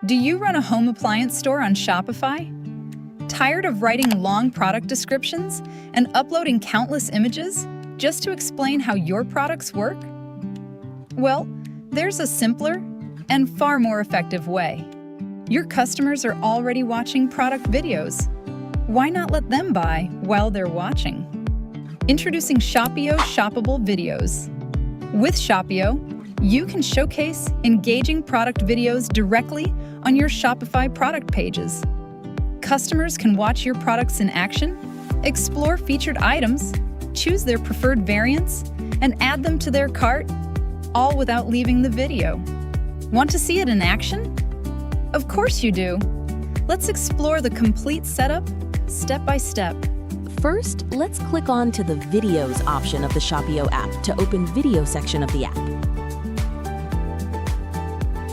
Do you run a home appliance store on Shopify? Tired of writing long product descriptions and uploading countless images just to explain how your products work? Well, there's a simpler and far more effective way. Your customers are already watching product videos. Why not let them buy while they're watching? Introducing Shopeo Shoppable Videos. With Shopeo, you can showcase engaging product videos directly on your Shopify product pages. Customers can watch your products in action, explore featured items, choose their preferred variants, and add them to their cart, all without leaving the video. Want to see it in action? Of course you do. Let's explore the complete setup step by step. First, let's click on to the Videos option of the Shopeo app to open Video section of the app.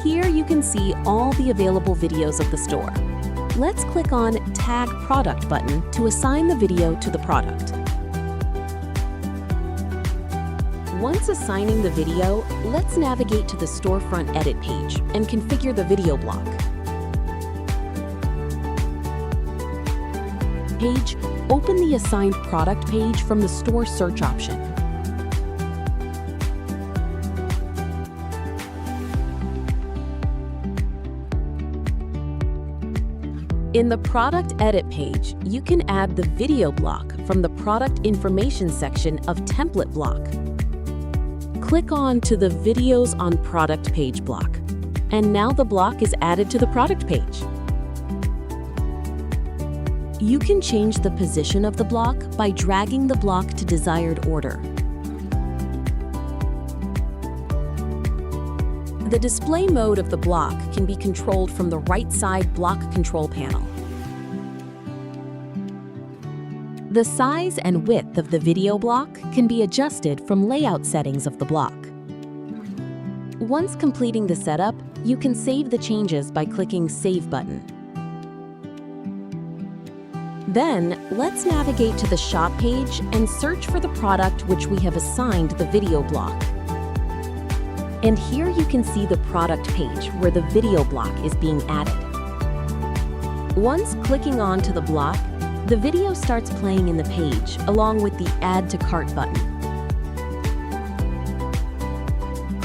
Here you can see all the available videos of the store. Let's click on Tag Product button to assign the video to the product. Once assigning the video, let's navigate to the storefront edit page and configure the video block. Page, open the assigned product page from the store search option. In the product edit page, you can add the video block from the product information section of template block. Click on to the Videos on Product page block, and now the block is added to the product page. You can change the position of the block by dragging the block to desired order. The display mode of the block can be controlled from the right side block control panel. The size and width of the video block can be adjusted from layout settings of the block. Once completing the setup, you can save the changes by clicking Save button. Then, let's navigate to the shop page and search for the product which we have assigned the video block. And here you can see the product page where the video block is being added. Once clicking on to the block, the video starts playing in the page along with the Add to Cart button.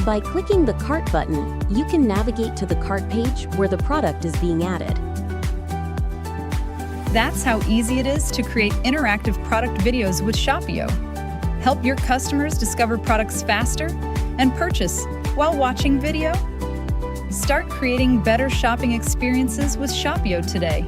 By clicking the Cart button, you can navigate to the cart page where the product is being added. That's how easy it is to create interactive product videos with Shopeo. Help your customers discover products faster and purchase while watching video. Start creating better shopping experiences with Shopeo today.